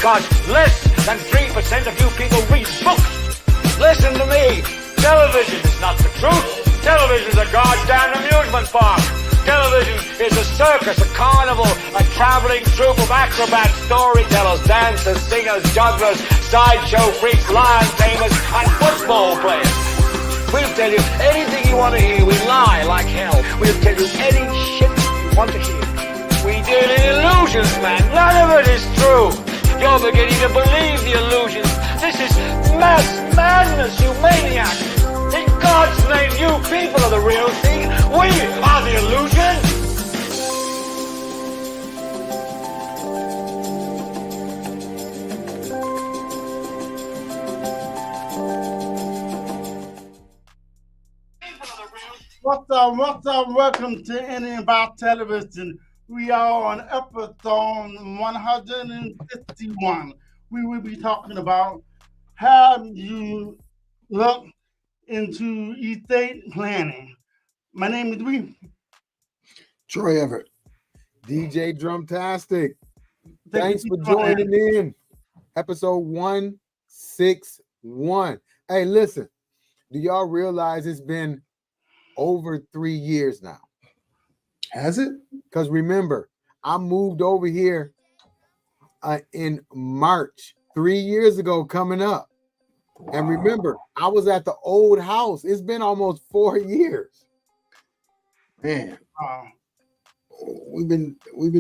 because less than 3% of you people read books. Listen to me. Television is not the truth. Television is a goddamn amusement park. Television is a circus, a carnival, a traveling troupe of acrobats, storytellers, dancers, singers, jugglers, sideshow freaks, lion tamers, and football players. We'll tell you anything you want to hear. We lie like hell. We'll tell you any shit you want to hear. We deal in illusions, man. None of it is true. You're beginning to believe the illusions. This is mass madness, you maniac. In God's name, you people are the real thing. We are the illusion. What's up? Welcome to IdiotBox Television. We are on episode 151. We will be talking about how you look into estate planning. My name is Troy Everett. DJ Drumtastic. Thanks for joining in. Episode 161. Hey, listen, do y'all realize it's been over 3 years now? Has it? Because remember, I moved over here in March, 3 years ago coming up. Wow. And remember, I was at the old house. It's been almost 4 years. Man, we've been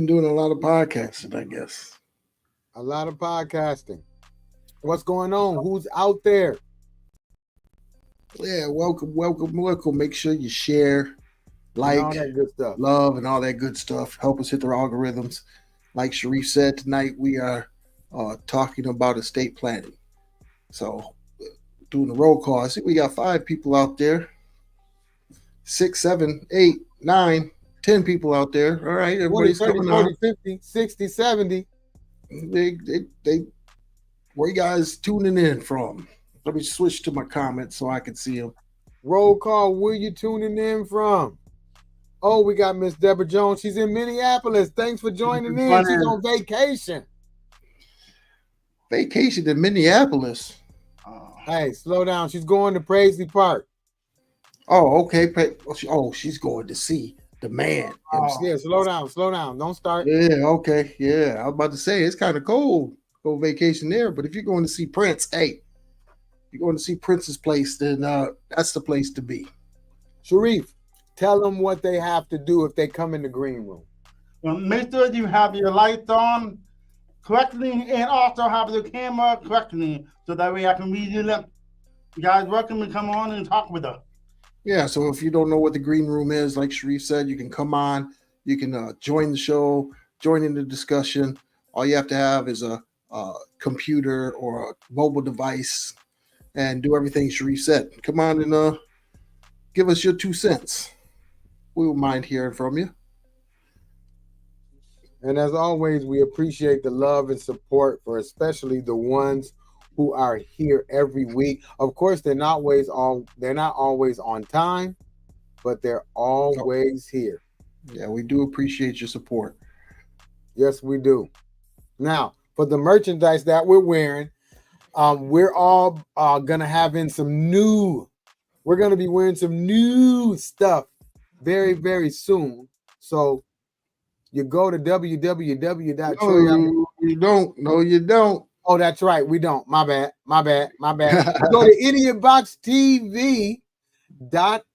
doing a lot of podcasting, I guess. A lot of podcasting. What's going on? Who's out there? Yeah, welcome. Make sure you share, like, all that good stuff. Love, and all that good stuff. Help us hit the algorithms. Like Sharif said, tonight we are talking about estate planning. So, doing the roll call. I think we got 5 people out there. 6, 7, 8, 9, 10 people out there. All right, everybody's 30, 40, 50, 60, 70. They where you guys tuning in from? Let me switch to my comments so I can see them. Roll call, where you tuning in from? Oh, we got Miss Deborah Jones. She's in Minneapolis. Thanks for joining in. She's on vacation. Vacation in Minneapolis? Hey, slow down. She's going to Paisley Park. Oh, okay. Oh, she's going to see the man. Yeah, slow down. Don't start. Yeah, okay. Yeah, I was about to say, it's kind of cold. Go vacation there. But if you're going to see Prince, hey, you're going to see Prince's place, then that's the place to be. Sharif, tell them what they have to do if they come in the green room. Well, make sure you have your lights on correctly and also have the camera correctly so that way I can read your lips. You guys welcome to come on and talk with us. Yeah, so if you don't know what the green room is, like Sharif said, you can come on, you can join the show, join in the discussion. All you have to have is a computer or a mobile device and do everything Sharif said. Come on and give us your 2 cents. We won't mind hearing from you. And as always, we appreciate the love and support for especially the ones who are here every week. Of course, they're not always on time, but they're always here. Yeah, we do appreciate your support. Yes, we do. Now, for the merchandise that we're wearing, we're all gonna have in some new. We're gonna be wearing some new stuff very, very soon. So you go to www.troy. No, you don't. Oh, that's right. We don't. My bad. Go to IdiotBoxTV.org.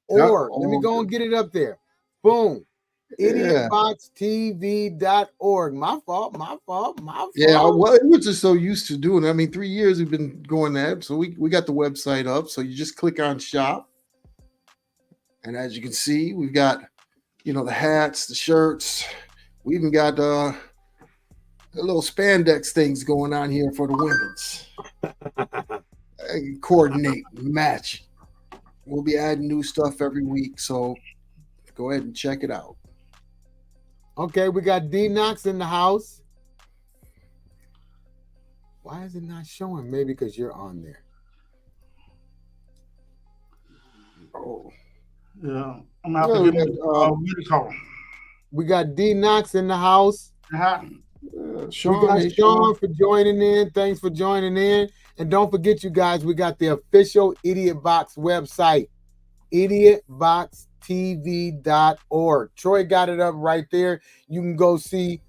Let me go and get it up there. Boom. IdiotBoxTV.org. My fault. Yeah, well, we're just so used to doing it. I mean, 3 years we've been going that. So we got the website up. So you just click on shop. And as you can see, we've got, the hats, the shirts. We even got the little spandex things going on here for the women's. Coordinate, match. We'll be adding new stuff every week. So go ahead and check it out. Okay, we got D-Knox in the house. Why is it not showing? Maybe because you're on there. Oh. Yeah. I'm going to have to give a call. We got D-Knox in the house. We got Sean for joining in. Thanks for joining in. And don't forget, you guys, we got the official IdiotBox website, IdiotBoxTV.org. Troy got it up right there. You can go see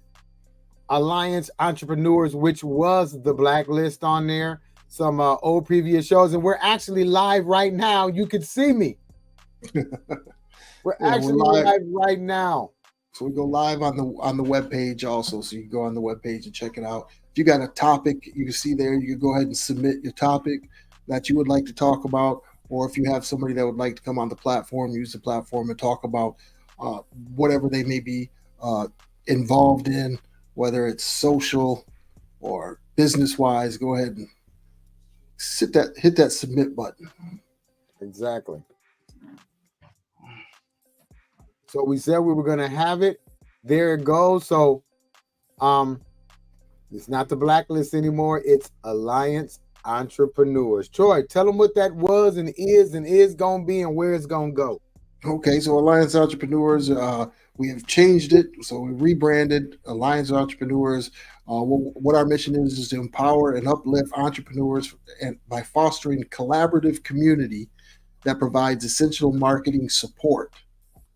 Alliance Entrepreneurs, which was the blacklist on there, some old previous shows, and we're actually live right now. You can see me. We're actually live right now. So we go live on the webpage also. So you can go on the webpage and check it out. If you got a topic, you can see there, you can go ahead and submit your topic that you would like to talk about. Or if you have somebody that would like to come on the platform, use the platform and talk about whatever they may be involved in, whether it's social or business-wise, go ahead and hit that submit button. Exactly. So we said we were going to have it. There it goes. So it's not the blacklist anymore. It's Alliance Entrepreneurs. Troy, tell them what that was and is going to be and where it's going to go. Okay, so Alliance Entrepreneurs, we have changed it. So we rebranded Alliance Entrepreneurs. What our mission is to empower and uplift entrepreneurs and by fostering collaborative community that provides essential marketing support,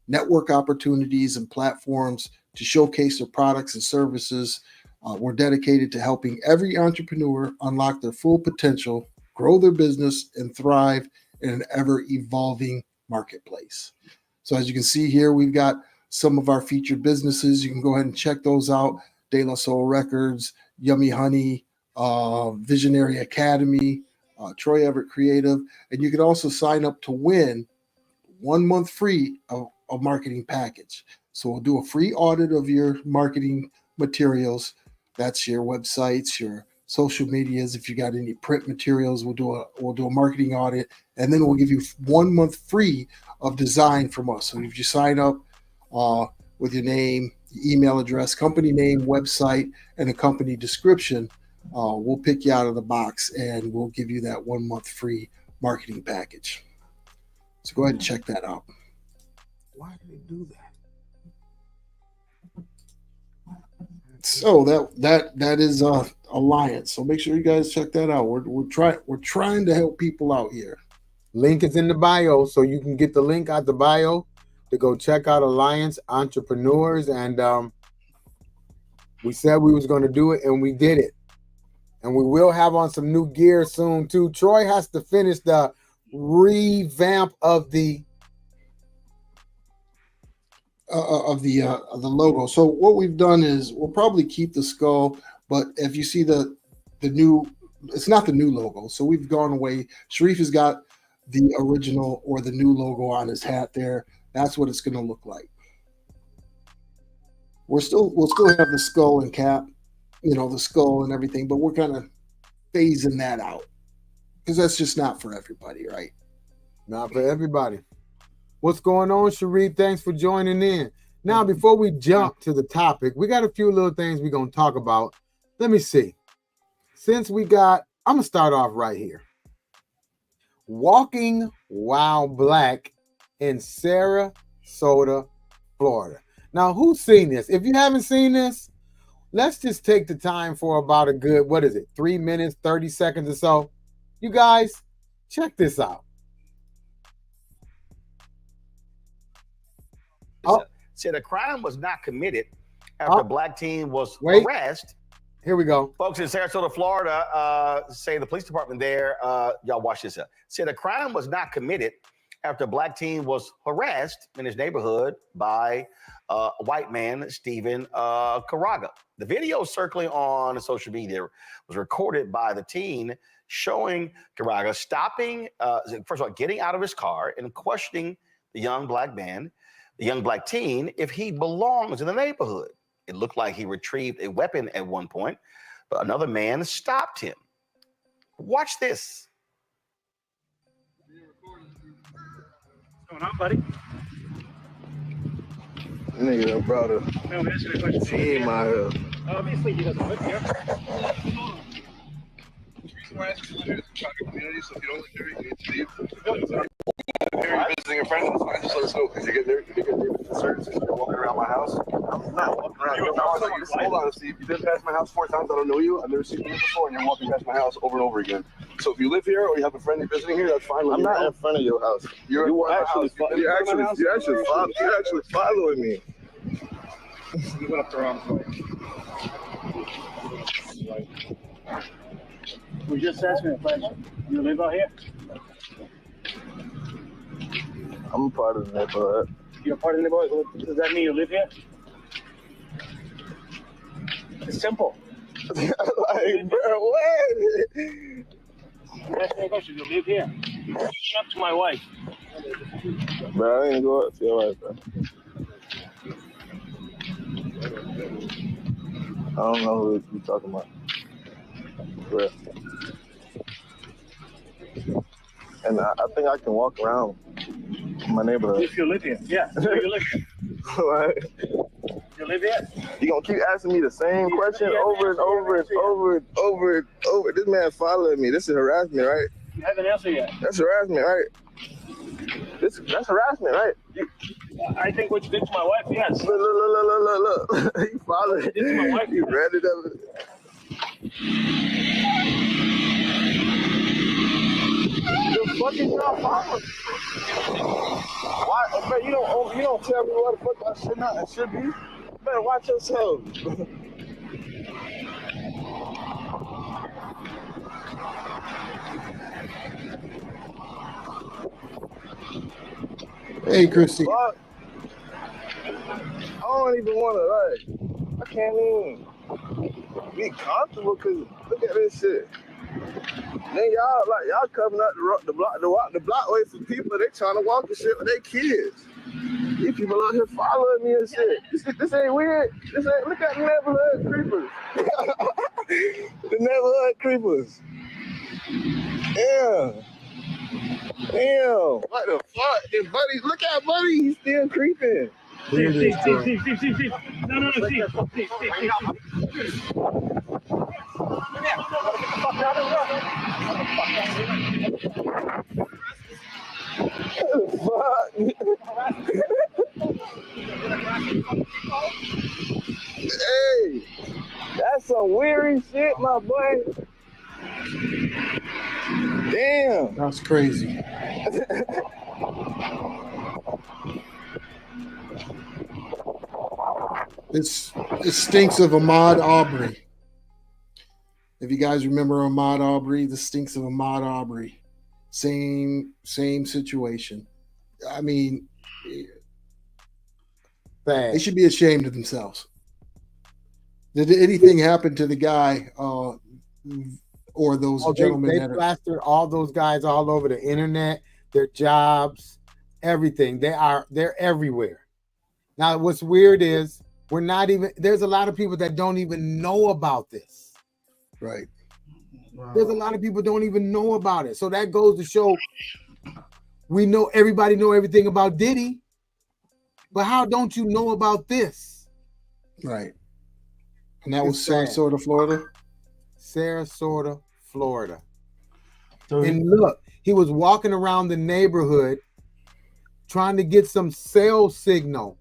network opportunities, and platforms to showcase their products and services. We're dedicated to helping every entrepreneur unlock their full potential, grow their business, and thrive in an ever-evolving marketplace. So as you can see here, we've got some of our featured businesses. You can go ahead and check those out. De La Soul Records, Yummy Honey, Visionary Academy, Troy Everett Creative. And you can also sign up to win 1 month free of a marketing package. So we'll do a free audit of your marketing materials. That's your websites, your social medias. If you got any print materials, we'll do a marketing audit, and then we'll give you 1 month free of design from us. So if you sign up with your name, email address, company name, website, and a company description, we'll pick you out of the box and we'll give you that 1 month free marketing package. So go ahead and check that out. Why did they do that? So that is Alliance. So make sure you guys check that out. We're trying to help people out here. Link is in the bio, so you can get the link out the bio to go check out Alliance Entrepreneurs. And we said we was going to do it, and we did it. And we will have on some new gear soon too. Troy has to finish the revamp of the logo. So what we've done is we'll probably keep the skull, but if you see the new, it's not the new logo. So we've gone away. Sharif has got the original or the new logo on his hat there. That's what it's going to look like. We'll still have the skull and cap, the skull and everything, but we're kind of phasing that out because that's just not for everybody, right? Not for everybody. What's going on, Sharif? Thanks for joining in. Now, before we jump to the topic, we got a few little things we're going to talk about. Let me see. I'm going to start off right here. Walking While Black in Sarasota, Florida. Now, who's seen this? If you haven't seen this, let's just take the time for about a good, 3 minutes, 30 seconds or so. You guys, check this out. Said a crime was not committed after a black teen was harassed. Here we go. Folks in Sarasota, Florida, say the police department there, y'all watch this up. Said a crime was not committed after a black teen was harassed in his neighborhood by a white man, Stephen Caraga. The video circling on social media was recorded by the teen showing Caraga stopping, first of all, getting out of his car and questioning the young black teen, if he belongs in the neighborhood. It looked like he retrieved a weapon at one point, but another man stopped him. Watch this. What's going on, buddy? Nigga done brought a No, I'm asking a question. team out here. Obviously, he doesn't live here. We're asking you to try the community, so if you don't live here, you need to leave. If you're visiting a friend, it's fine, just let us know. Because you get there with concerns, you're walking around my house. not walking around. Hold on, Steve. You've been past my house 4 times. I don't know you. I've never seen you before, and you're walking past my house over and over again. So if you live here or you have a friend you're visiting here, that's fine. I'm not in front of your house. You're actually following me. You went up the wrong way. We just asked me a question. You live out here? I'm a part of the neighborhood. You're part of the neighborhood? Does that mean you live here? It's simple. Like, bro, what? Ask me a question. You live here? Come up to my wife. Bro, I didn't go up to your wife, bro. I don't know who you're talking about. Bro. And I think I can walk around my neighborhood. If you live here. Yeah. You live here. Like, You live here? you gonna keep asking me the same question over and over and over and over and over. This man following me. This is harassment, right? You haven't answered yet. That's harassment, right? That's harassment, right? I think what you did to my wife, yes. Look. He followed. This is my wife. He ran it up. The fucking y'all following. Why? Man, you don't tell me what the fuck I should not and should be. You better watch yourself. Hey, Christy. Fuck. I don't even want to, I can't even be comfortable because look at this shit. Then y'all coming up the block way for people. They trying to walk the shit with their kids. These people out here following me and shit. This ain't weird. Look at the neighborhood creepers. The neighborhood creepers. Yeah. Damn. What the fuck? And Buddy, look at Buddy. He's still creeping. Steve. No, Steve. Fuck. Hey, that's some weary shit, my boy. Damn. That's crazy. It stinks of Ahmaud Arbery. If you guys remember Ahmaud Arbery, this stinks of Ahmaud Arbery. Same situation. I mean, they should be ashamed of themselves. Did anything happen to the guy or those gentlemen? They plastered all those guys all over the internet, their jobs, everything. They're everywhere. Now, what's weird is there's a lot of people that don't even know about this. Right. Wow. There's a lot of people don't even know about it. So that goes to show everybody know everything about Diddy, but how don't you know about this? Right. And that was Sarasota, Florida? Sarasota, Florida. So And look, he was walking around the neighborhood trying to get some cell signal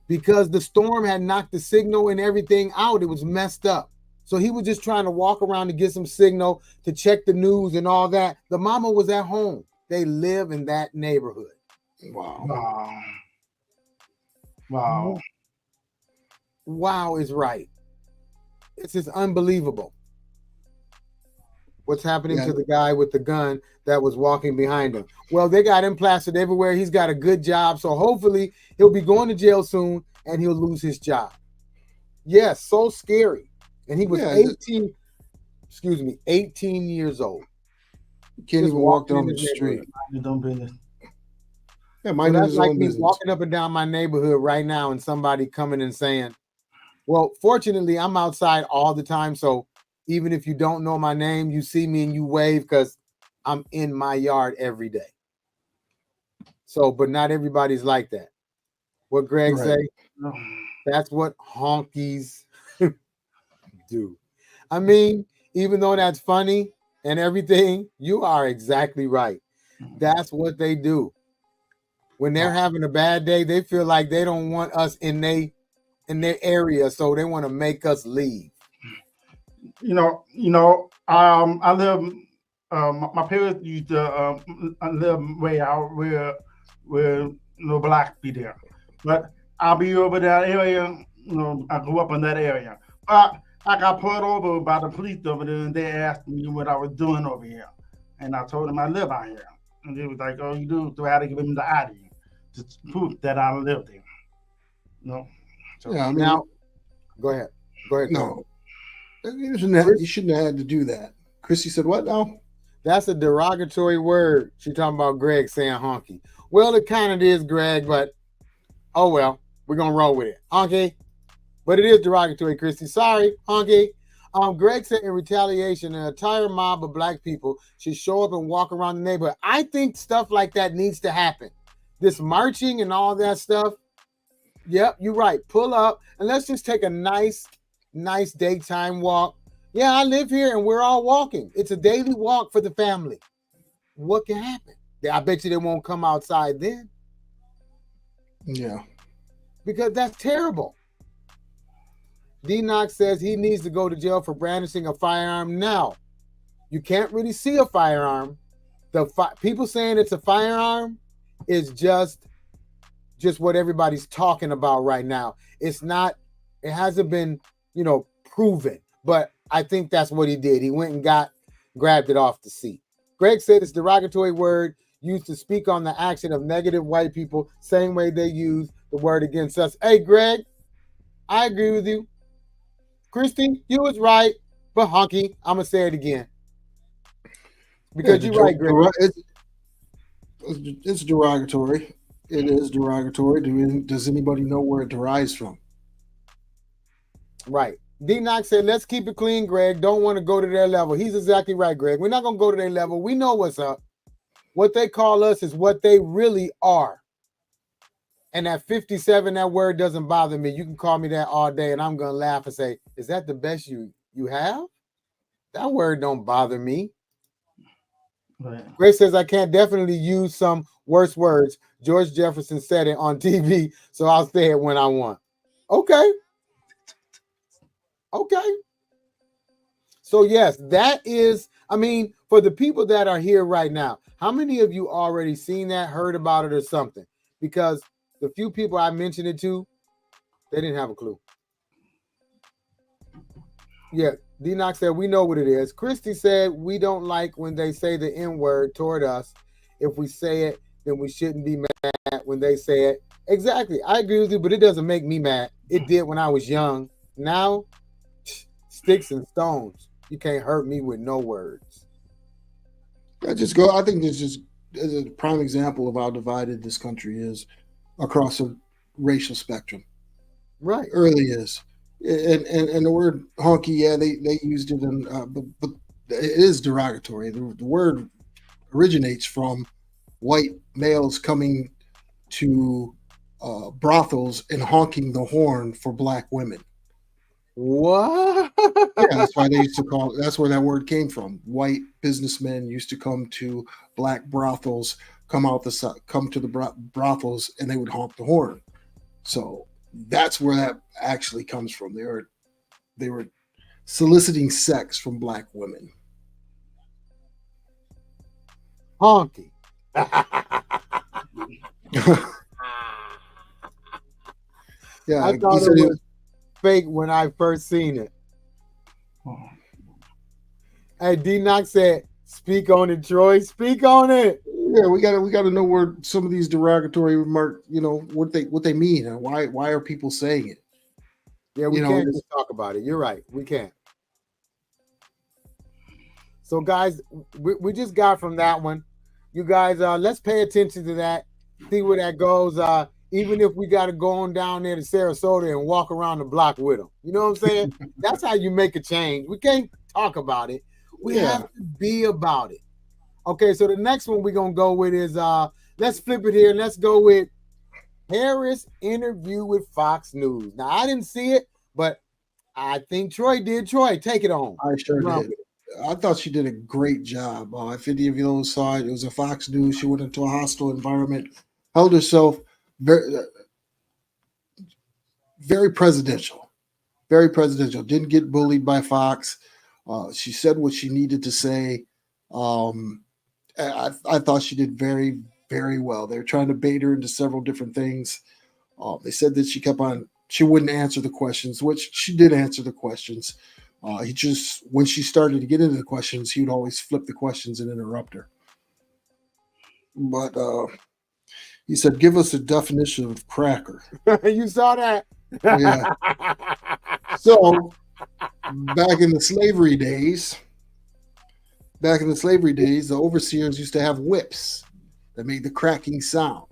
because the storm had knocked the signal and everything out. It was messed up. So he was just trying to walk around to get some signal to check the news and all that. The mama was at home. They live in that neighborhood. Wow. Wow is right. It's just unbelievable. What's happening to the guy with the gun that was walking behind him? Well, they got him plastered everywhere. He's got a good job. So hopefully he'll be going to jail soon and he'll lose his job. Yes, so scary. And he was 18 years old. Can't even walk down the street. Don't business. Yeah, So that's like me walking up and down my neighborhood right now and somebody coming and saying, well, fortunately, I'm outside all the time. So even if you don't know my name, you see me and you wave because I'm in my yard every day. So, but not everybody's like that. What Greg say? That's what honkies do. I mean, even though that's funny and everything, you are exactly right. That's what they do. When they're having a bad day, they feel like they don't want us in in their area, so they want to make us leave. I live. My parents used to live way out where no blacks be there, but I'll be over that area. I grew up in that area, but I got pulled over by the police over there, and they asked me what I was doing over here, and I told them I live out here, and they was like, "Oh, you do?" So I had to give them the ID to prove that I live there. So, Yeah, I mean, Now, go ahead. no, you shouldn't have had to do that. Chrissy said, "What now?" That's a derogatory word. She talking about Greg saying honky. Well, it kind of is, Greg, but oh well, we're gonna roll with it. Honky. But it is derogatory, Christy. Sorry, honky. Greg said in retaliation, an entire mob of black people should show up and walk around the neighborhood. I think stuff like that needs to happen. This marching and all that stuff. Yep, you're right. Pull up and let's just take a nice daytime walk. Yeah, I live here and we're all walking. It's a daily walk for the family. What can happen? I bet you they won't come outside then. Yeah. Because that's terrible. D Knox says he needs to go to jail for brandishing a firearm now. You can't really see a firearm. People saying it's a firearm is just what everybody's talking about right now. It's not, it hasn't been, proven. But I think that's what he did. He went and grabbed it off the seat. Greg said it's a derogatory word used to speak on the action of negative white people, same way they use the word against us. Hey, Greg, I agree with you. Christy, you was right, but honky, I'm going to say it again. Because you're right, Greg. It's derogatory. It is derogatory. Does anybody know where it derives from? Right. D Knox said, let's keep it clean, Greg. Don't want to go to their level. He's exactly right, Greg. We're not going to go to their level. We know what's up. What they call us is what they really are. And at 57, that word doesn't bother me. You can call me that all day, and I'm going to laugh and say, is that the best you have? That word don't bother me. Right. Grace says, I can't definitely use some worse words. George Jefferson said it on TV, so I'll say it when I want. Okay. So, yes, that is, for the people that are here right now, how many of you already seen that, heard about it or something? Because the few people I mentioned it to, they didn't have a clue. Yeah, D-Knox said, we know what it is. Christy said, we don't like when they say the N-word toward us. If we say it, then we shouldn't be mad when they say it. Exactly. I agree with you, but it doesn't make me mad. It did when I was young. Now, sticks and stones. You can't hurt me with no words. I think this is a prime example of how divided this country is across a racial spectrum. Right. It really is. And the word honky, yeah, they used it, but it is derogatory. The word originates from white males coming to brothels and honking the horn for black women. What? Yeah, that's why they used to call it. That's where that word came from. White businessmen used to come to black brothels, come to the brothels, and they would honk the horn. So that's where that actually comes from. They were soliciting sex from black women. Honky. Yeah, I thought it was fake when I first seen it. Hey, D-Knox said, speak on it, Troy. Speak on it. Yeah, we gotta know where some of these derogatory remarks, what they mean and why are people saying it. Yeah, we can't just talk about it. You're right. We can't. So, guys, we just got from that one. You guys, let's pay attention to that. See where that goes. Even if we got to go on down there to Sarasota and walk around the block with them. You know what I'm saying? That's how you make a change. We can't talk about it. We have to be about it. Okay, so the next one we're going to go with is, let's flip it here. Let's go with Harris interview with Fox News. Now, I didn't see it, but I think Troy did. Troy, take it on. I sure did. I thought she did a great job. If any of you saw it, it was a Fox News. She went into a hostile environment, held herself very presidential, very presidential. Didn't get bullied by Fox. She said what she needed to say. I thought she did very, very well. They were trying to bait her into several different things. They said that she wouldn't answer the questions, which she did answer the questions. When she started to get into the questions, he would always flip the questions and interrupt her. But he said, give us a definition of cracker. You saw that? Yeah. So back in the slavery days, the overseers used to have whips that made the cracking sound.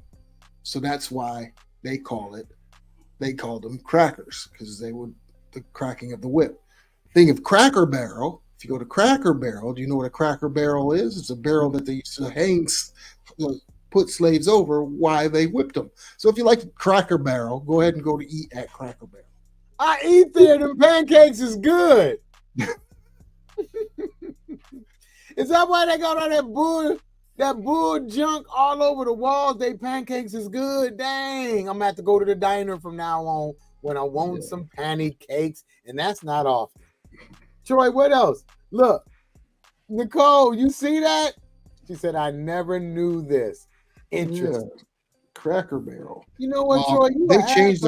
So that's why they called them crackers, because the cracking of the whip. Think of Cracker Barrel. If you go to Cracker Barrel, do you know what a Cracker Barrel is? It's a barrel that they used to put slaves over while they whipped them. So if you like Cracker Barrel, go ahead and go to eat at Cracker Barrel. I eat there. Them pancakes is good. Is that why they got all that bull junk all over the walls? They pancakes is good. Dang, I'm gonna have to go to the diner from now on when I want some pancakes, and that's not often. Troy, what else? Look, Nicole, you see that? She said, I never knew this. Interesting. Yeah. Cracker Barrel. You know what, Troy? They changed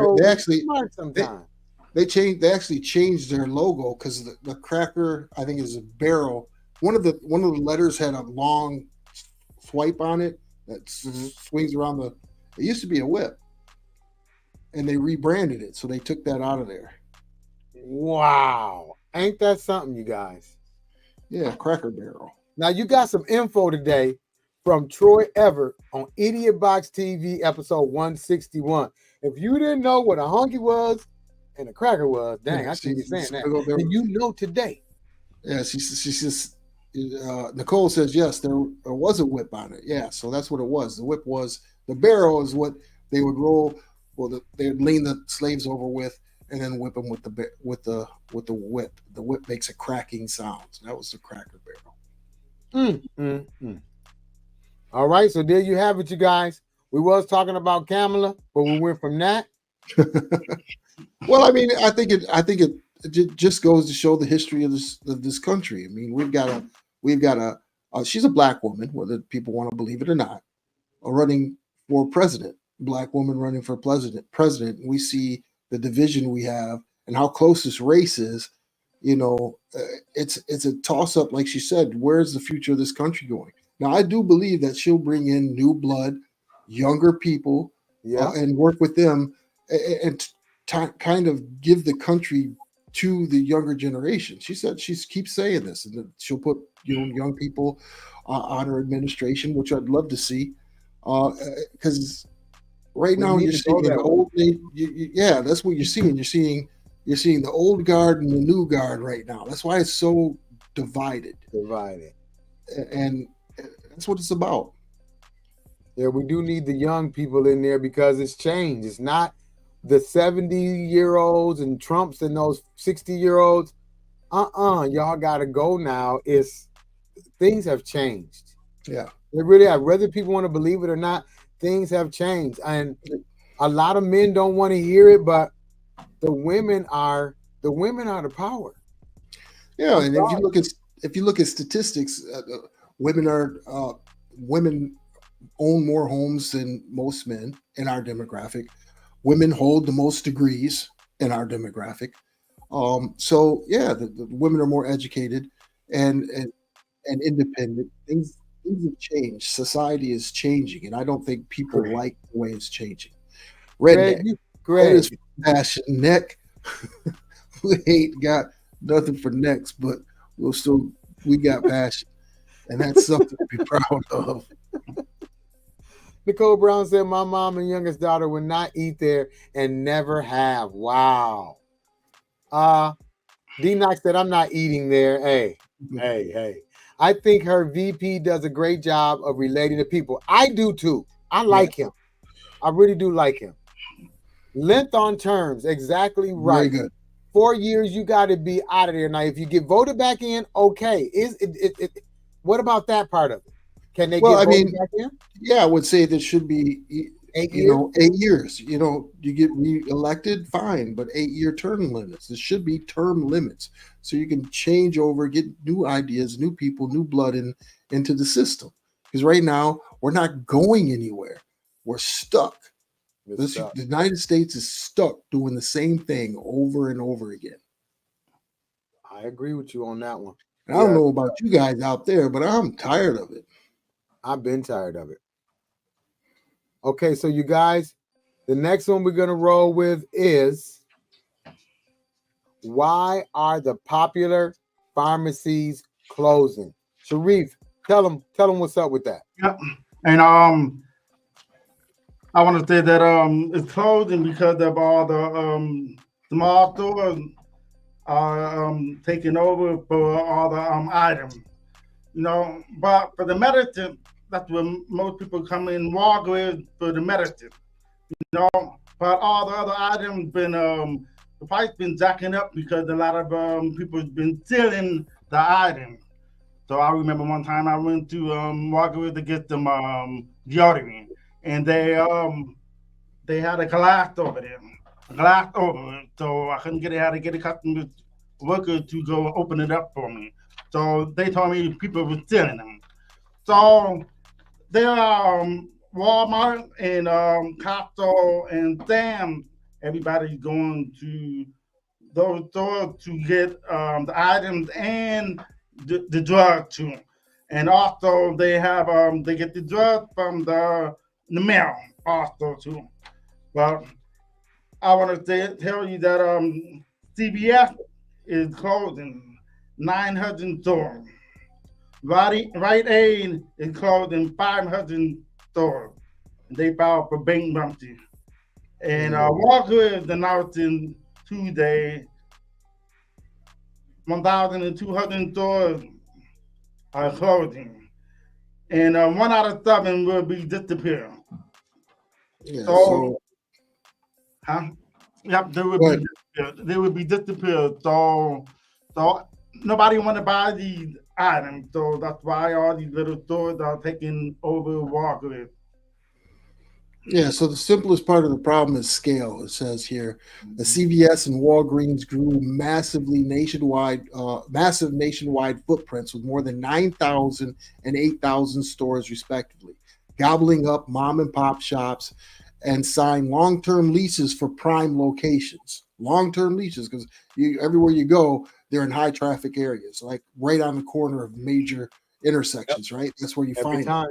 they actually changed their logo because the cracker, I think, is a barrel. One of the letters had a long swipe on it that swings around it used to be a whip, and they rebranded it, so they took that out of there. Wow. Ain't that something, you guys? Yeah, Cracker Barrel. Now, you got some info today from Troy Everett on IdiotBox TV episode 161. If you didn't know what a hunky was and a cracker was, dang, I see you saying that. And you know today. Yeah, she says, Nicole says, yes, there was a whip on it. Yeah, so that's what it was. The whip was, the barrel is what they would roll, they would lean the slaves over with, and then whip them with the whip. The whip makes a cracking sound. So that was the Cracker Barrel. All right, so there you have it, you guys. We was talking about Kamala, but we went from that. Well, I mean, I think it just goes to show the history of this country. I mean, we've got a she's a black woman, whether people want to believe it or not, running for president. Black woman running for president. We see the division we have and how close this race is. You know, it's a toss up. Like she said, where's the future of this country going? Now, I do believe that she'll bring in new blood, younger people, and work with them and kind of give the country to the younger generation. She said she keeps saying this, and that she'll put young people on her administration, which I'd love to see, because right now you're seeing the old. Yeah, that's what you're seeing. You're seeing the old guard and the new guard right now. That's why it's so divided, and that's what it's about. Yeah, we do need the young people in there because it's changed. It's not the 70-year-olds and Trumps and those 60-year-olds. Y'all gotta go now. Things have changed. Yeah, they really have. Whether people want to believe it or not, things have changed, and a lot of men don't want to hear it, but the women are the power. Yeah, and if you look at statistics, women own more homes than most men in our demographic. Women hold the most degrees in our demographic. So yeah, the women are more educated and independent. Things have changed. Society is changing, and I don't think people like the way it's changing. Redneck, great passion neck. We ain't got nothing for necks, but we got passion, and that's something to be proud of. Nicole Brown said, my mom and youngest daughter would not eat there and never have. Wow. D Knox said, I'm not eating there. Hey. I think her VP does a great job of relating to people. I do too. I like him. I really do like him. Length on terms, exactly right. Very good. 4 years, you got to be out of there. Now, if you get voted back in, okay. What about that part of it? Can they get voted back in? Yeah, I would say there should be 8 you years? know, 8 years. You know, you get re-elected, fine, but 8-year term limits. It should be term limits so you can change over, get new ideas, new people, new blood into the system. Because right now we're not going anywhere. We're stuck. The United States is stuck doing the same thing over and over again. I agree with you on that one. And I don't know about you guys out there, but I'm tired of it. I've been tired of it. Okay, so you guys, the next one we're going to roll with is, why are the popular pharmacies closing? Sharif, tell them what's up with that. Yep. And I want to say that it's closing because of all the small stores are taking over for all the items. You know, but for the medicine, that's when most people come in walk with for the medicine. You know, but all the other items been the price been jacking up because a lot of people been stealing the items. So I remember one time I went to Walgreens to get them deodorant, and they had a glass over there, so I couldn't get it. I had to get a customer worker to go open it up for me. So they told me people were stealing them. So there are Walmart and Costco and Sam's. Everybody's going to those stores to get the items and the drug too. And also they have they get the drug from the mail also too. Well, I want to tell you that CVS is closing 900 stores. Right Aid is closing 500 stores. They filed for bankruptcy. And Walgreens announcing Tuesday 1,200 stores are closing. And 1 out of 7 will be disappearing. Yeah, Yep, they will be disappeared. So nobody want to buy these items. So that's why all these little stores are taking over Walgreens. Yeah, so the simplest part of the problem is scale. It says here, the CVS and Walgreens grew massive nationwide footprints with more than 9,000 and 8,000 stores respectively, gobbling up mom and pop shops and signed long-term leases for prime locations. Long-term leases, because everywhere you go, they're in high traffic areas, like right on the corner of major intersections, right? That's where you find them.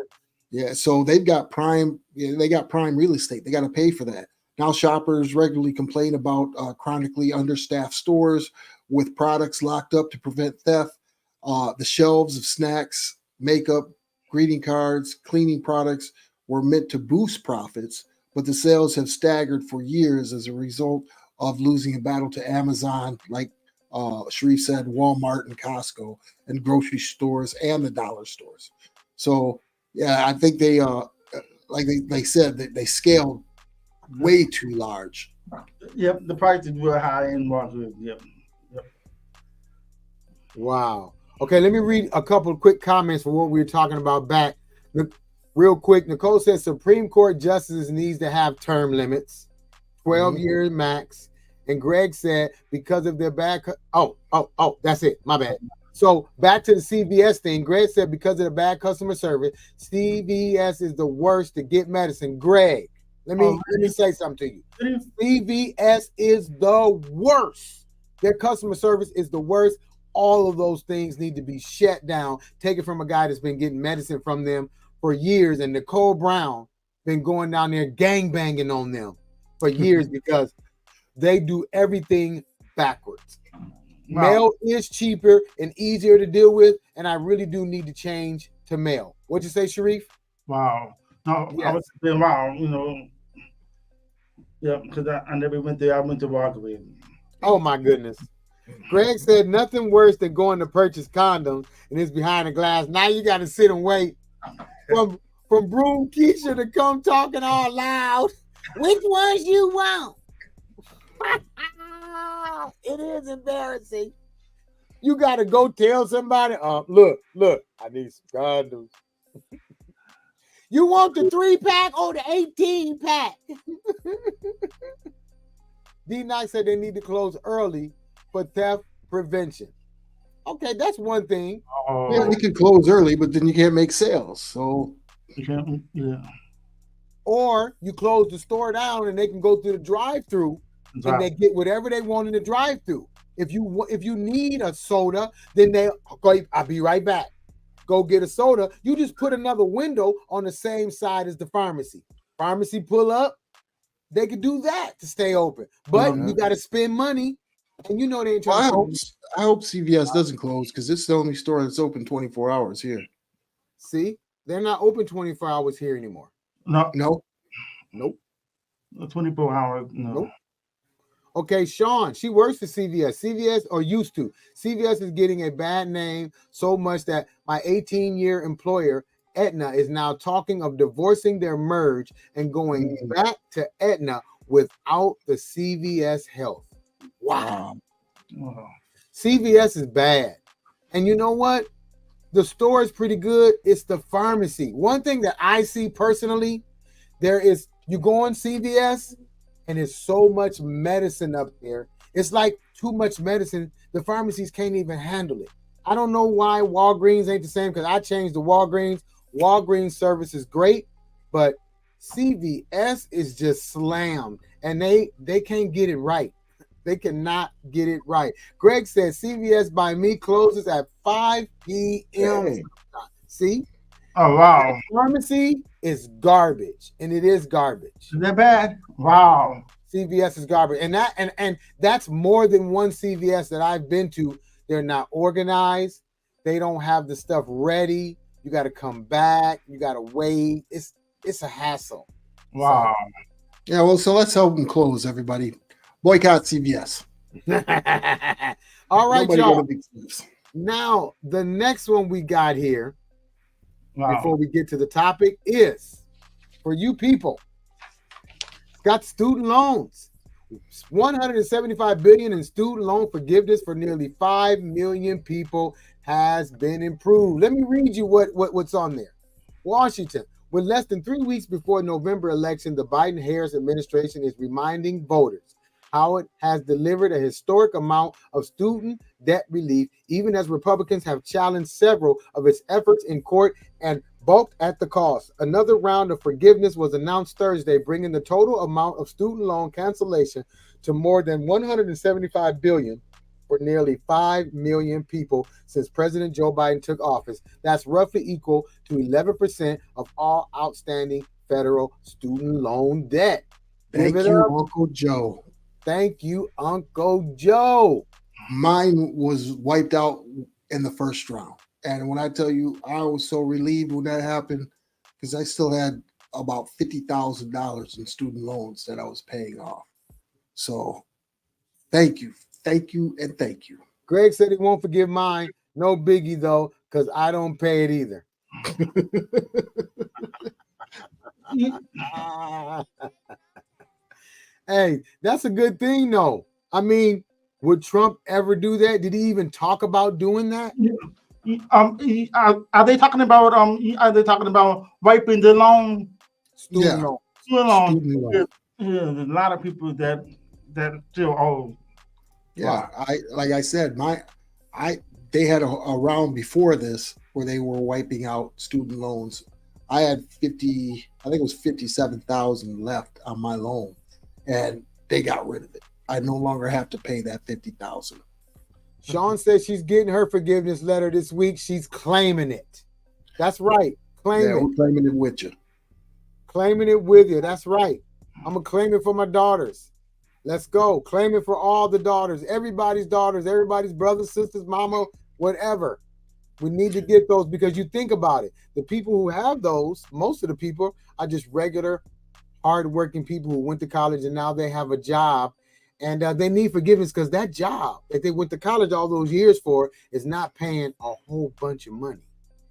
Yeah, so they've got prime. They got prime real estate. They got to pay for that. Now shoppers regularly complain about chronically understaffed stores with products locked up to prevent theft. The shelves of snacks, makeup, greeting cards, cleaning products were meant to boost profits, but the sales have staggered for years as a result of losing a battle to Amazon, like Sharif said, Walmart and Costco, and grocery stores and the dollar stores. So yeah, I think they like they said that they scaled way too large. Yep, the prices were high in Walgreens. Yep. Wow. Okay, let me read a couple of quick comments for what we were talking about back. Real quick, Nicole says Supreme Court justices needs to have term limits, 12 years max. And Greg said because of their bad. That's it. My bad. So back to the CVS thing. Greg said because of the bad customer service, CVS is the worst to get medicine. Greg, let me say something to you. CVS is the worst. Their customer service is the worst. All of those things need to be shut down. Take it from a guy that's been getting medicine from them for years. And Nicole Brown been going down there gangbanging on them for years because they do everything backwards. Wow. Mail is cheaper and easier to deal with, and I really do need to change to mail. What'd you say, Sharif? Wow. No, yes. I was saying, wow, you know. Yeah, because I never went there. I went to Walgreens. Oh, my goodness. Greg said nothing worse than going to purchase condoms and it's behind the glass. Now you got to sit and wait from Broom Keisha to come talking all loud. Which ones you want? It is embarrassing. You got to go tell somebody, look, I need some condoms. You want the 3-pack or the 18-pack? D-Knox said they need to close early for theft prevention. Okay, that's one thing. Yeah, you can close early, but then you can't make sales. So yeah. Or you close the store down and they can go through the drive-through and they get whatever they want in the drive-through. If you need a soda, then I'll be right back. Go get a soda. You just put another window on the same side as the pharmacy. Pharmacy pull up, they could do that to stay open. But you got to spend money, and you know they ain't trying to. I hope CVS doesn't close because it's the only store that's open 24 hours here. See, they're not open 24 hours here anymore. No. Nope. 24 hours. No. Nope. Okay, Sean, she works for CVS. CVS, or used to. CVS is getting a bad name so much that my 18-year employer, Aetna, is now talking of divorcing their merge and going back to Aetna without the CVS Health. Wow. CVS is bad. And you know what? The store is pretty good. It's the pharmacy. One thing that I see personally, you go on CVS and there's so much medicine up there. It's like too much medicine. The pharmacies can't even handle it. I don't know why Walgreens ain't the same because I changed to Walgreens. Walgreens service is great, but CVS is just slammed and they can't get it right. They cannot get it right. Greg says CVS by me closes at 5 p.m. Hey. See? Oh, wow. The pharmacy is garbage, and it is garbage. Is that bad? Wow. CVS is garbage. And that's more than one CVS that I've been to. They're not organized. They don't have the stuff ready. You got to come back. You got to wait. It's a hassle. Wow. Yeah, well, so let's help them close, everybody. Boycott CVS. All right, Nobody y'all. go to Now, the next one we got here, before we get to the topic, is for you people. It's got student loans. $175 billion in student loan forgiveness for nearly 5 million people has been improved. Let me read you what's on there. Washington. With less than 3 weeks before November election, the Biden-Harris administration is reminding voters how it has delivered a historic amount of student debt relief, even as Republicans have challenged several of its efforts in court and balked at the cost. Another round of forgiveness was announced Thursday, bringing the total amount of student loan cancellation to more than $175 billion for nearly 5 million people since President Joe Biden took office. That's roughly equal to 11% of all outstanding federal student loan debt. Thank you, Uncle Joe. Thank you, Uncle Joe. Mine was wiped out in the first round. And when I tell you, I was so relieved when that happened because I still had about $50,000 in student loans that I was paying off. So thank you, and thank you. Greg said he won't forgive mine. No biggie, though, because I don't pay it either. Hey, that's a good thing, though. I mean, would Trump ever do that? Did he even talk about doing that? Are they talking about wiping the loan? Student loan. Student loan. Yeah, there's a lot of people that still owe. Yeah, like I said, they had a round before this where they were wiping out student loans. I had 57,000 left on my loan, and they got rid of it. I no longer have to pay that 50,000. Sean says she's getting her forgiveness letter this week. She's claiming it. That's right. We're claiming it with you. Claiming it with you. That's right. I'm going to claim it for my daughters. Let's go. Claim it for all the daughters, everybody's brothers, sisters, mama, whatever. We need to get those because you think about it. The people who have those, most of the people are just regular, hardworking people who went to college and now they have a job. And they need forgiveness because that job that they went to college all those years for is not paying a whole bunch of money.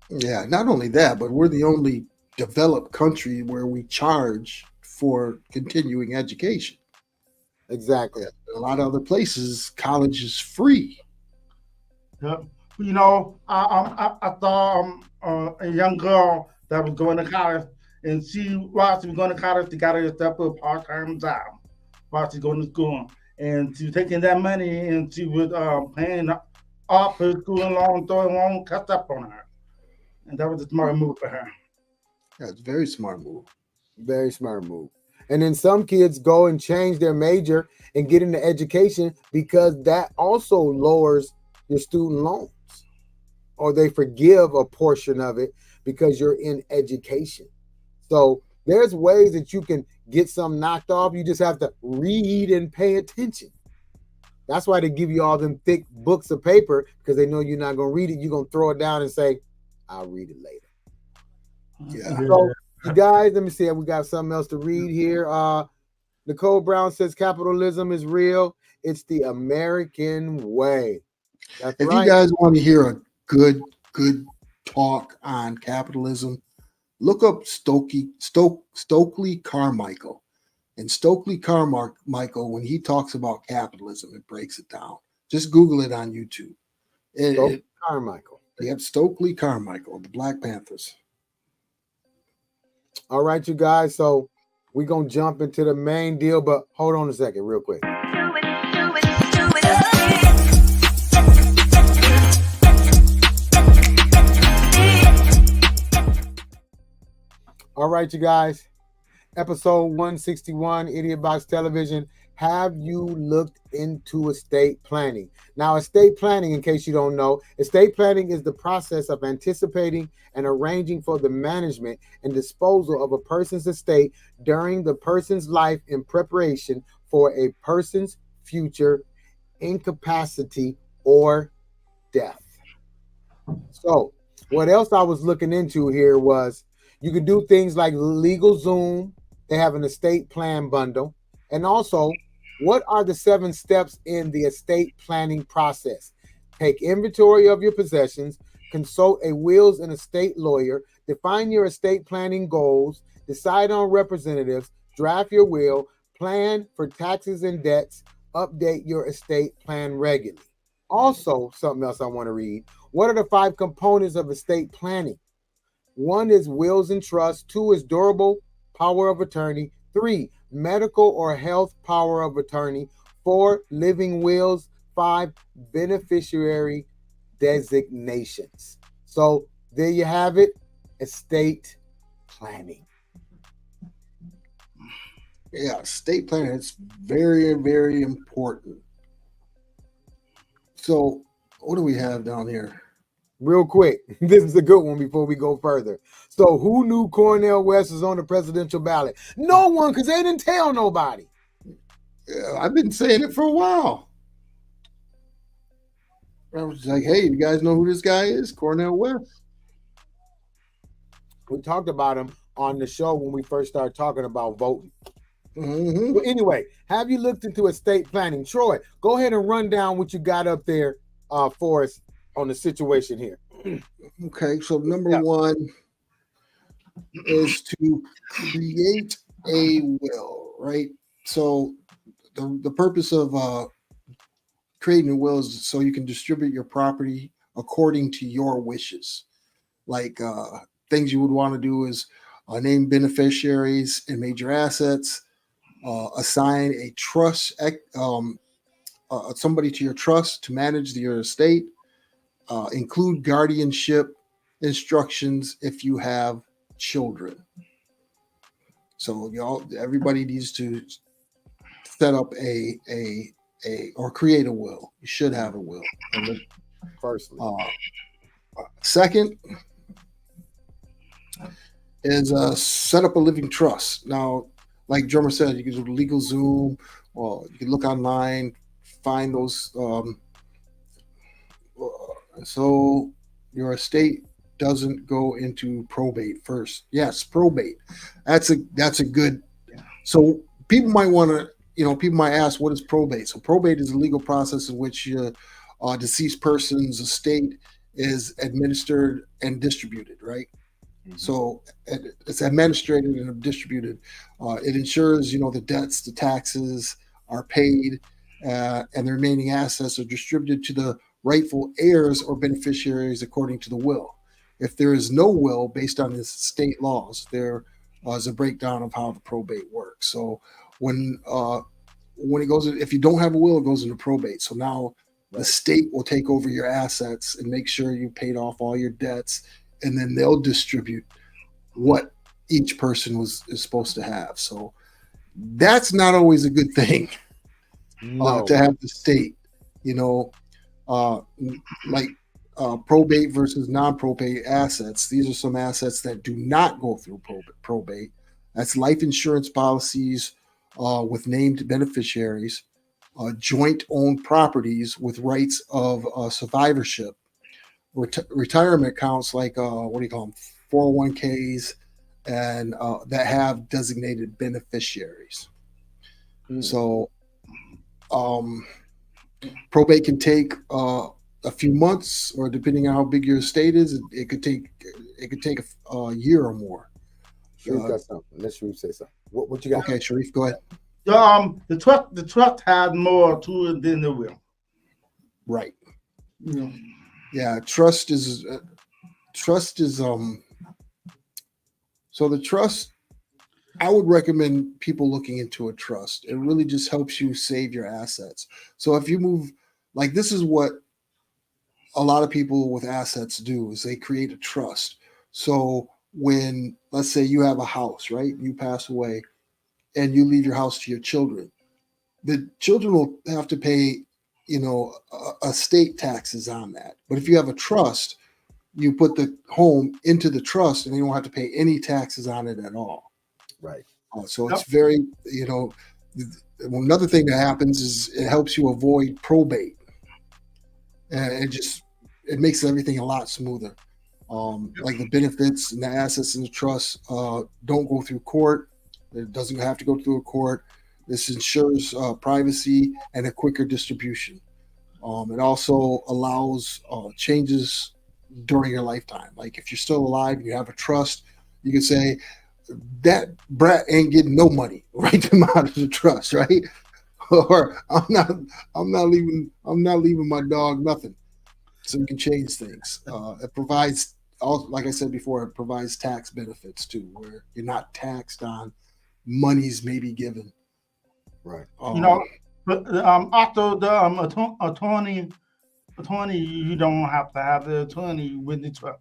Yeah, not only that, but we're the only developed country where we charge for continuing education. Exactly. A lot of other places, college is free. Yep. You know, I saw a young girl that was going to college, and she while she was going to college, she got herself a part-time job while she's going to school, and she was taking that money and she was paying off her school loan, so it won't catch up on her, and that was a smart move for her. That's a very smart move. Very smart move. And then some kids go and change their major and get into education because that also lowers your student loans, or they forgive a portion of it because you're in education. So there's ways that you can get some knocked off. You just have to read and pay attention. That's why they give you all them thick books of paper, because they know you're not going to read it. You're going to throw it down and say, I'll read it later. Yeah. So, you guys, let me see. We got something else to read here. Nicole Brown says capitalism is real. It's the American way. That's If right. you guys want to hear a good talk on capitalism, look up Stokely Carmichael. And Stokely Carmichael, when he talks about capitalism, it breaks it down. Just Google it on YouTube. Stokely Carmichael. Yep, Stokely Carmichael, the Black Panthers. All right, you guys. So we're going to jump into the main deal, but hold on a second real quick. All right, you guys. Episode 161, IdiotBox Television. Have you looked into estate planning? Now, estate planning, in case you don't know, estate planning is the process of anticipating and arranging for the management and disposal of a person's estate during the person's life in preparation for a person's future incapacity or death. So, what else I was looking into here was you could do things like LegalZoom. They have an estate plan bundle. And also, what are the 7 steps in the estate planning process? Take inventory of your possessions, consult a wills and estate lawyer, define your estate planning goals, decide on representatives, draft your will, plan for taxes and debts, update your estate plan regularly. Also, something else I want to read. What are the 5 components of estate planning? 1 is wills and trusts. 2 is durable power of attorney. 3, medical or health power of attorney. 4, living wills. 5, beneficiary designations. So there you have it, estate planning. Yeah, estate planning is very, very important. So what do we have down here? Real quick, this is a good one before we go further. So who knew Cornel West was on the presidential ballot? No one, because they didn't tell nobody. Yeah, I've been saying it for a while. I was like, hey, you guys know who this guy is? Cornel West. We talked about him on the show when we first started talking about voting. Mm-hmm. Well, anyway, have you looked into estate planning? Troy, go ahead and run down what you got up there for us on the situation here. Okay, so number 1 is to create a will, right? So the purpose of creating a will is so you can distribute your property according to your wishes. Like things you would want to do is name beneficiaries and major assets, assign a trust, somebody to your trust to manage your estate, include guardianship instructions if you have children. So everybody needs to set up a or create a will. You should have a will. Firstly. Second is set up a living trust. Now, like Drummer said, you can do LegalZoom, or you can look online, find those. So your estate doesn't go into probate first. Yes, probate. That's a good. So people might want to, people might ask, what is probate? So probate is a legal process in which your deceased person's estate is administered and distributed, right? Mm-hmm. So it's administrated and distributed. It ensures, the debts, the taxes are paid, and the remaining assets are distributed to the rightful heirs or beneficiaries according to the will. If there is no will based on the state laws, there is a breakdown of how the probate works. So when it goes, if you don't have a will, it goes into probate. So now the state will take over your assets and make sure you paid off all your debts, and then they'll distribute what each person is supposed to have. So that's not always a good thing to have the state, like probate versus non-probate assets. These are some assets that do not go through probate. That's life insurance policies with named beneficiaries, joint owned properties with rights of survivorship, retirement accounts like what do you call them, 401ks, and that have designated beneficiaries. So probate can take a few months, or depending on how big your estate is, it could take a year or more. Sharif got something. Let Sharif say something. What you got? Okay, Sharif, go ahead. The trust had more to it than the will. Right. Yeah. Yeah, trust is so the trust, I would recommend people looking into a trust. It really just helps you save your assets. So if you move, like, this is what a lot of people with assets do, is they create a trust. So when, let's say you have a house, right? You pass away and you leave your house to your children. The children will have to pay, estate taxes on that. But if you have a trust, you put the home into the trust and you don't have to pay any taxes on it at all. Right. So it's very, another thing that happens is it helps you avoid probate. And it makes everything a lot smoother. Like the benefits and the assets in the trust don't go through court. It doesn't have to go through a court. This ensures privacy and a quicker distribution. It also allows changes during your lifetime. Like if you're still alive and you have a trust, you can say that brat ain't getting no money. Write them out of the trust, right? Or I'm not leaving my dog nothing. So you can change things. It provides, like I said before, it provides tax benefits too, where you're not taxed on monies maybe given. Right. But after the attorney, you don't have to have the attorney with the trust.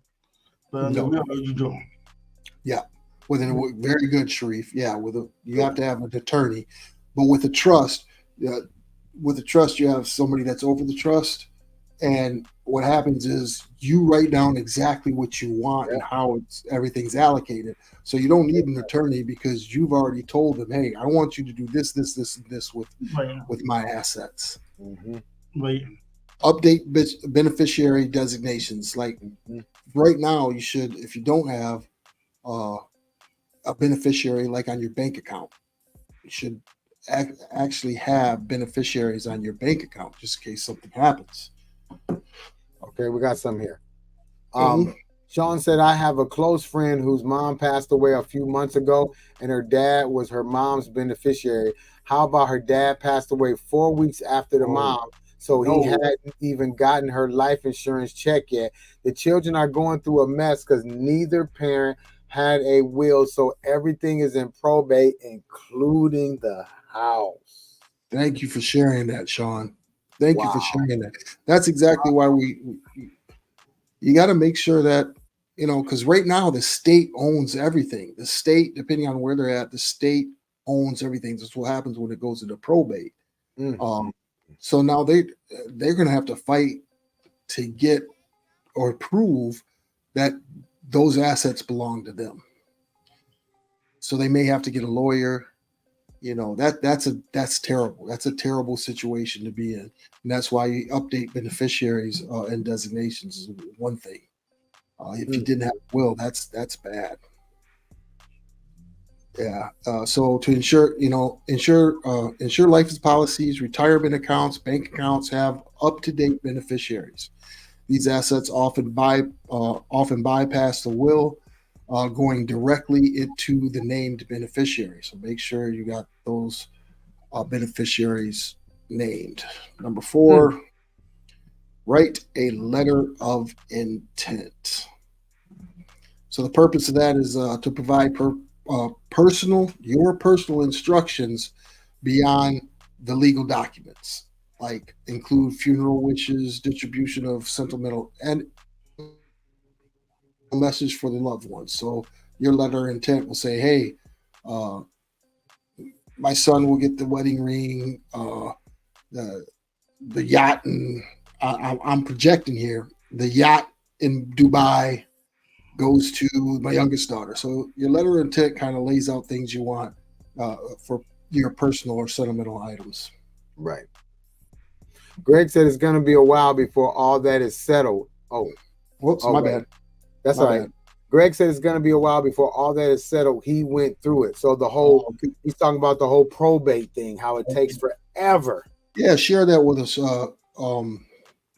But No. the will you do. Yeah. Very good, Sharif. Yeah, you have to have an attorney, but with a trust, you have somebody that's over the trust, and what happens is you write down exactly what you want and how everything's allocated. So you don't need an attorney because you've already told them, hey, I want you to do this, this, this, and this with my assets. Mm-hmm. Right. Update beneficiary designations. Like right now, you should, if you don't have a beneficiary like on your bank account, you should actually have beneficiaries on your bank account just in case something happens. Okay, we got some here. Sean said, I have a close friend whose mom passed away a few months ago and her dad was her mom's beneficiary. How about her dad passed away 4 weeks after the mom? So he hadn't even gotten her life insurance check yet. The children are going through a mess because neither parent had a will. So everything is in probate, including the house. Thank you for sharing that, Sean. Thank you for sharing that. That's exactly why you got to make sure that, because right now the state owns everything. The state, depending on where they're at, the state owns everything. That's what happens when it goes into probate. So now they're going to have to fight to get or prove that those assets belong to them. So they may have to get a lawyer. That's terrible. That's a terrible situation to be in. And that's why you update beneficiaries and designations is one thing. If you didn't have a will, that's bad. Yeah. So to ensure life policies, retirement accounts, bank accounts have up-to-date beneficiaries. These assets often bypass the will, going directly into the named beneficiary. So make sure you got those beneficiaries named. Number 4, write a letter of intent. So the purpose of that is to provide your personal instructions beyond the legal documents, like include funeral wishes, distribution of sentimental, and a message for the loved ones. So your letter of intent will say, "Hey, uh, my son will get the wedding ring, the yacht, and I'm projecting here. The yacht in Dubai goes to my youngest daughter." So your letter of intent kind of lays out things you want for your personal or sentimental items. Right. Greg said it's going to be a while before all that is settled. Oh, whoops, my wait. bad. That's My all right. bad. Greg said it's going to be a while before all that is settled. He went through it. So the whole, he's talking about the whole probate thing, how it takes forever. Yeah, share that with us,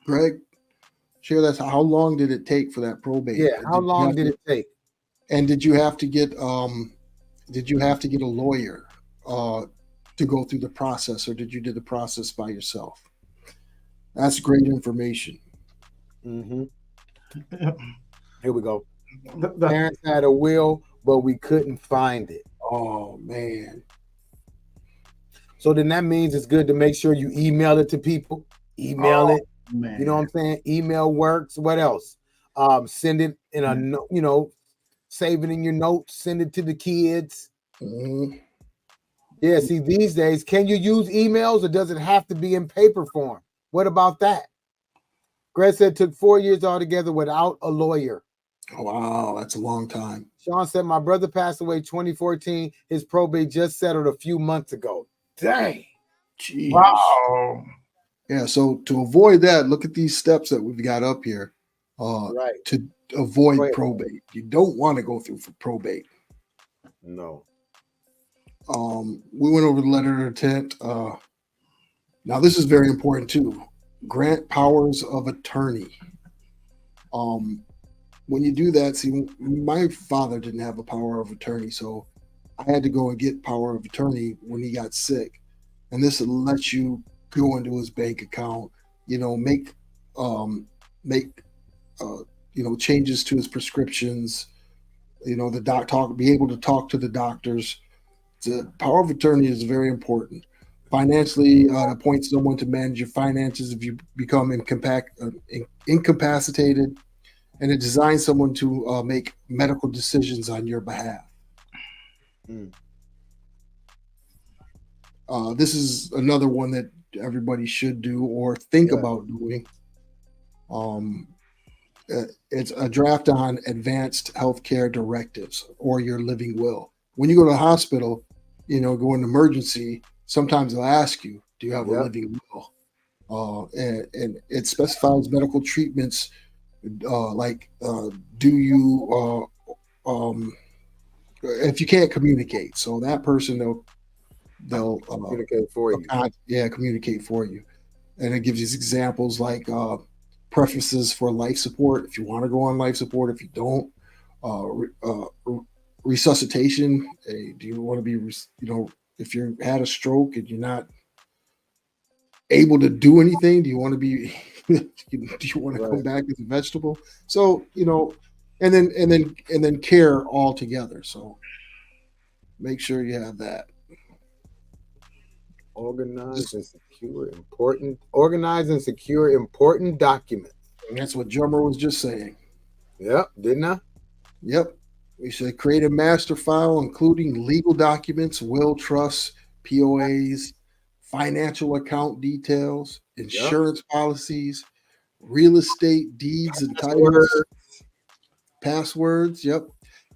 Greg. Share that. How long did it take for that probate? Yeah, how long did it take? And did you have to get a lawyer to go through the process, or did you do the process by yourself? That's great information. Mm-hmm. Here we go. Parents had a will, but we couldn't find it. Oh man. So then that means it's good to make sure you email it to people. Email it. Man. You know what I'm saying? Email works. What else? Send it in a note, save it in your notes, send it to the kids. Mm-hmm. Yeah, see, these days, can you use emails or does it have to be in paper form? What about that? Greg said it took 4 years altogether without a lawyer. Oh, wow, that's a long time. Sean said, my brother passed away 2014. His probate just settled a few months ago. Dang. Jeez. Wow. Yeah, so to avoid that, look at these steps that we've got up here. Right. To avoid probate. You don't want to go through for probate. No. We went over the letter of intent. Now, this is very important too. Grant powers of attorney. When you do that, see, my father didn't have a power of attorney, so I had to go and get power of attorney when he got sick. And this lets you go into his bank account, make changes to his prescriptions, be able to talk to the doctors. The power of attorney is very important. Financially, appoint someone to manage your finances if you become incapacitated, and it designs someone to make medical decisions on your behalf. This is another one that everybody should do or think about doing. It's a draft on advanced healthcare directives or your living will. When you go to the hospital, go in emergency, sometimes they'll ask you, do you have a living will? And it specifies medical treatments, do you, if you can't communicate. So that person, they'll communicate for you. Communicate for you. And it gives you examples like preferences for life support, if you want to go on life support, if you don't, resuscitation. Do you want to be, if you had a stroke and you're not able to do anything, do you want to be, do you want to come back as a vegetable? So, and then care all together. So make sure you have that. Organize and secure important documents. And that's what Drummer was just saying. Yep, didn't I? Yep. We should create a master file including legal documents, will, trusts, POAs, financial account details, insurance policies, real estate deeds and titles, passwords. Yep.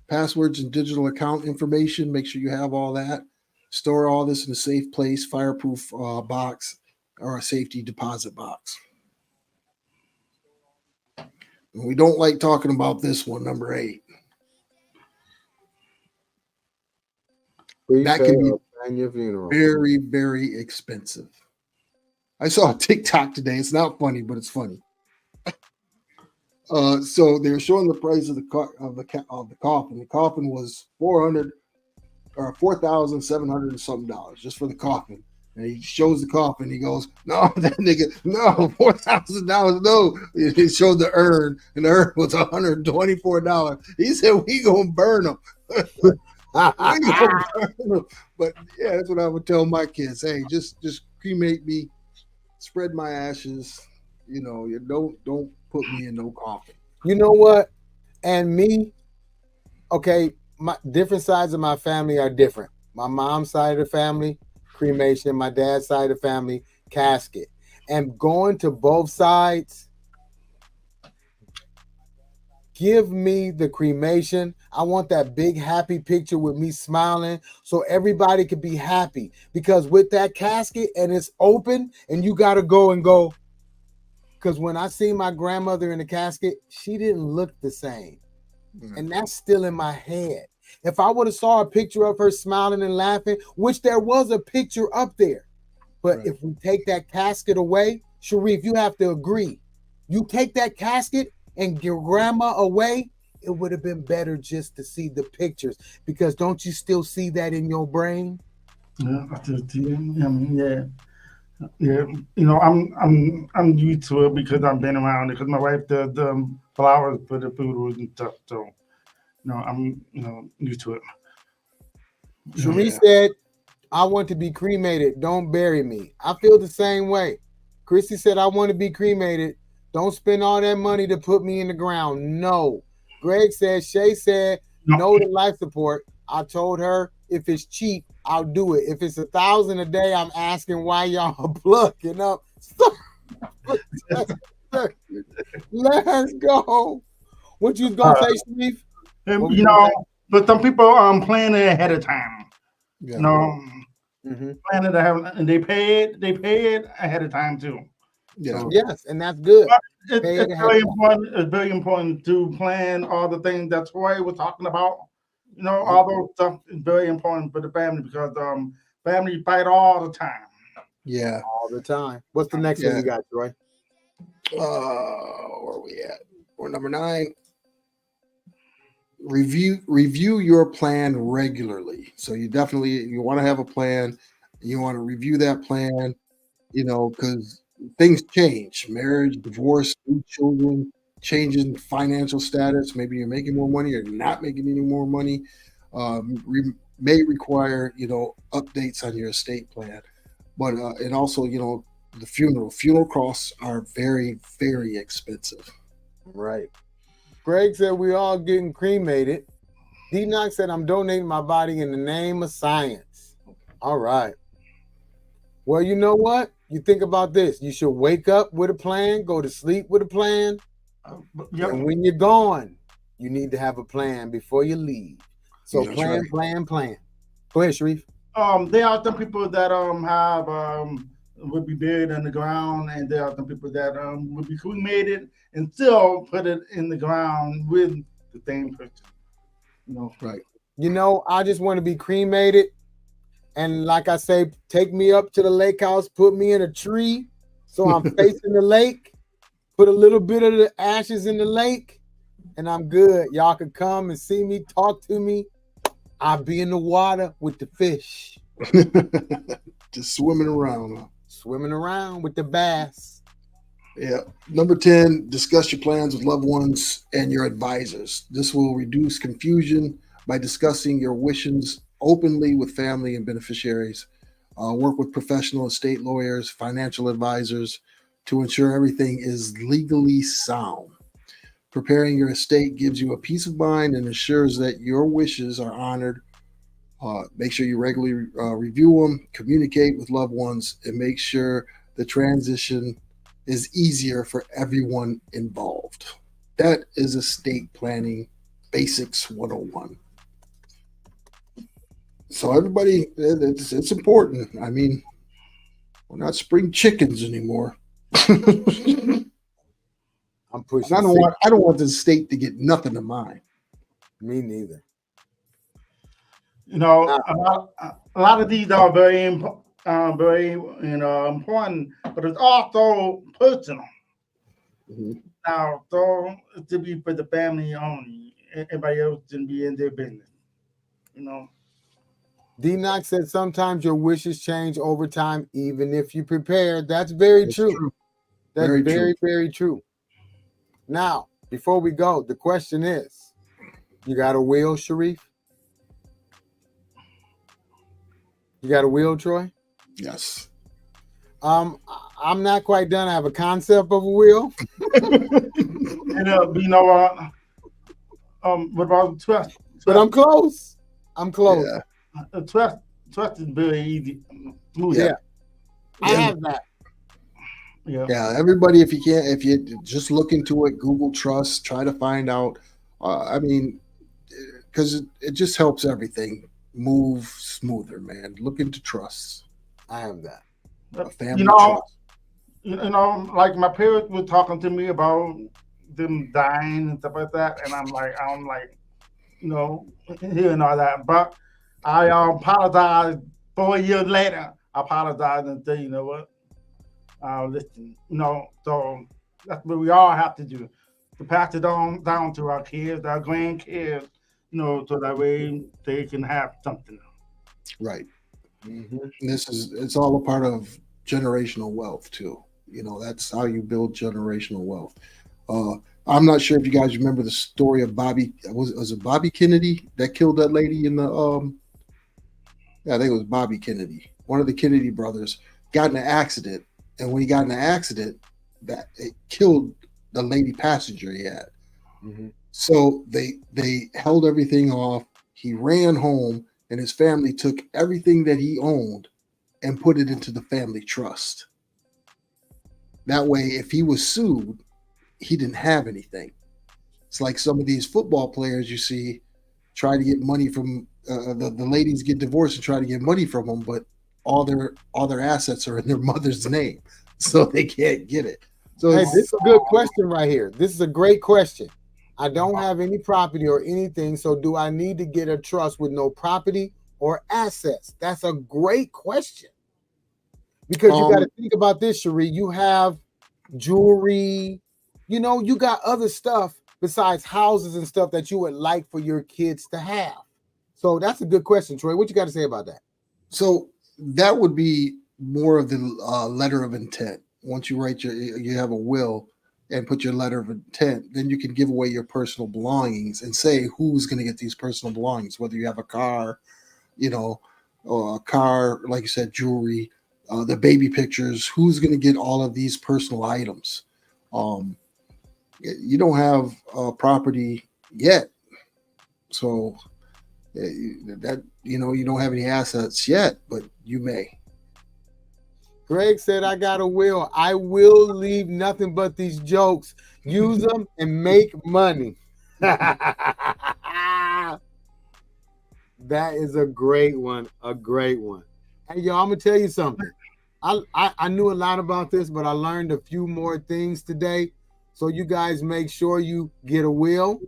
Passwords and digital account information. Make sure you have all that. Store all this in a safe place, fireproof box, or a safety deposit box. And we don't like talking about this one, number 8. That can be your funeral. very, very expensive. I saw a TikTok today. It's not funny, but it's funny. So they're showing the price of the coffin. The coffin was $4,700 and something dollars just for the coffin. And he shows the coffin. He goes, "No, that nigga, no, $4,000, no." He showed the urn, and the urn was $124. He said, "We gonna burn them." But yeah, that's what I would tell my kids. Hey, just cremate me, spread my ashes. You know, you don't put me in no coffin. You know what? And me, okay, my different sides of my family are different. My mom's side of the family, cremation. My dad's side of the family, casket. And going to both sides, give me the cremation. I want that big happy picture with me smiling so everybody can be happy. Because with that casket and it's open and you got to go. Because when I see my grandmother in the casket, she didn't look the same. And that's still in my head. If I would have saw a picture of her smiling and laughing, which there was a picture up there, but Right. if we take that casket away, Sharif, you have to agree. You take that casket and your grandma away, it would have been better just to see the pictures. Because don't you still see that in your brain? Yeah, I just, yeah, I mean, yeah. Yeah, you know, I'm used to it because I've been around it. Because my wife does the flowers for the funerals and stuff, so I'm used to it. Sharif said, I want to be cremated. Don't bury me. I feel the same way. Chrissy said, I want to be cremated. Don't spend all that money to put me in the ground. No. Greg said, Shay said, no to life support. I told her, if it's cheap, I'll do it. If it's $1,000 a day, I'm asking why y'all plucking up. Let's go. What you was gonna say, Sharif? You know, but some people plan it ahead of time. Yeah. You know, plan it ahead, and they pay it ahead of time too. Yeah. So, yes, and that's good. It's very important. It's very important to plan all the things that Troy was talking about. You know, all those stuff is very important for the family because family fight all the time. Yeah. All the time. What's the next one you got, Troy? Where are we at? We're number 9. Review your plan regularly. So you want to have a plan. You want to review that plan, you know, because things change. Marriage, divorce, new children, changing financial status. Maybe you're making more money or you're not making any more money. May require, you know, updates on your estate plan. But and also, you know, the funeral costs are very, very expensive. Right. Greg said we all getting cremated. D-Knock said I'm donating my body in the name of science. All right. Well, you know what? You think about this. You should wake up with a plan, go to sleep with a plan. And when you're gone, you need to have a plan before you leave. So plan. Go ahead, Sharif. There are some people that have would be buried in the ground, and there are some people that would be cremated and still put it in the ground with the same person. You know, right? You know, I just want to be cremated, and like I say, take me up to the lake house, put me in a tree, so I'm facing the lake. Put a little bit of the ashes in the lake, and I'm good. Y'all can come and see me, talk to me. I'll be in the water with the fish. Just swimming around. Swimming around with the bass. Yeah. Number 10, discuss your plans with loved ones and your advisors. This will reduce confusion by discussing your wishes openly with family and beneficiaries. Work with professional estate lawyers, financial advisors to ensure everything is legally sound. Preparing your estate gives you a peace of mind and ensures that your wishes are honored. Make sure you regularly review them, communicate with loved ones, and make sure the transition is easier for everyone involved. That is estate planning basics 101. So everybody, it's important. I mean, we're not spring chickens anymore. I'm pushing. I don't want the state to get nothing of mine. Me neither. You know, a lot of these are very important, but it's also personal. Now, so to be for the family only, everybody else can be in their business. You know. D-Knock said sometimes your wishes change over time, even if you prepare. That's very true. That's very true. Now, before we go, the question is, you got a will, Sharif? You got a will, Troy? Yes. I'm not quite done. I have a concept of a will. And you know what about trust? But I'm close. I'm close. Yeah. Trust is very easy. Yeah. I have that. Yeah, everybody, if you just look into it, Google trust, try to find out. I mean, because it just helps everything move smoother, man. Look into trusts. I have that. A family You know, trust. you know, like my parents were talking to me about them dying and stuff like that, and I'm like, you know, hearing all that. But I apologize 4 years later. I apologize and say, you know what? Listen, you know, so that's what we all have to do, to pass it down to our kids, our grandkids, you know, so that way they can have something. Right. Mm-hmm. It's all a part of generational wealth too. You know, that's how you build generational wealth. I'm not sure if you guys remember the story of Bobby. Was it Bobby Kennedy that killed that lady in the yeah, I think it was Bobby Kennedy. One of the Kennedy brothers got in an accident, and when he got in an accident, that it killed the lady passenger he had. Mm-hmm. So they held everything off. He ran home, and his family took everything that he owned and put it into the family trust. That way, if he was sued, he didn't have anything. It's like some of these football players you see try to get money from the ladies get divorced and try to get money from them, but all their assets are in their mother's name, so they can't get it. So hey, this is a good question right here. This is a great question. I don't have any property or anything, so do I need to get a trust with no property or assets? That's a great question. Because you got to think about this, Cherie. You have jewelry, you know, you got other stuff besides houses and stuff that you would like for your kids to have. So that's a good question, Troy. What you got to say about that? So that would be more of the letter of intent. Once you write you have a will and put your letter of intent, then you can give away your personal belongings and say who's going to get these personal belongings, whether you have a car, you know, or a car, like you said, jewelry, the baby pictures, who's going to get all of these personal items. You don't have property yet. So that, you know, you don't have any assets yet, but you may. Greg said, I got a will. I will leave nothing but these jokes. Use them and make money. That is a great one. A great one. Hey, y'all, I'm going to tell you something. I knew a lot about this, but I learned a few more things today. So you guys make sure you get a will.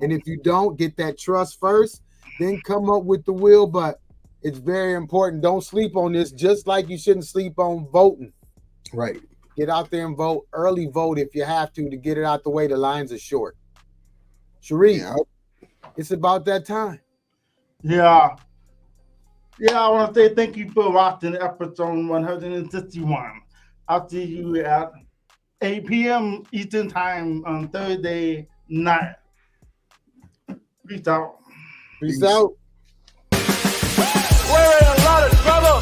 And if you don't, get that trust first, then come up with the will. But it's very important. Don't sleep on this, just like you shouldn't sleep on voting. Right. Get out there and vote. Early vote if you have to get it out the way. The lines are short. Cherie, it's about that time. Yeah. Yeah, I want to say thank you for watching episode 161. I'll see you at 8 p.m. Eastern Time on Thursday night. Peace out. Peace out. We're in a lot of trouble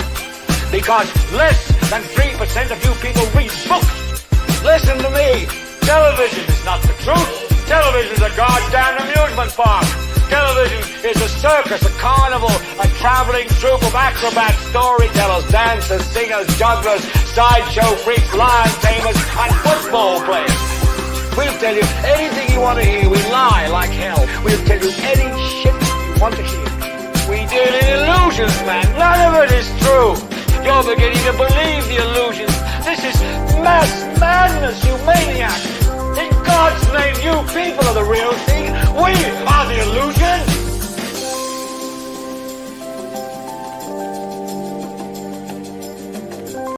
because less than 3% of you people read books. Listen to me. Television is not the truth. Television is a goddamn amusement park. Television is a circus, a carnival, a traveling troupe of acrobats, storytellers, dancers, singers, jugglers, sideshow freaks, lion tamers, and football players. We'll tell you anything you want to hear. We lie like hell. We'll tell you any shit you want to hear. We deal in illusions, man. None of it is true. You're beginning to believe the illusions. This is mass madness, you maniacs. In God's name, you people are the real thing. We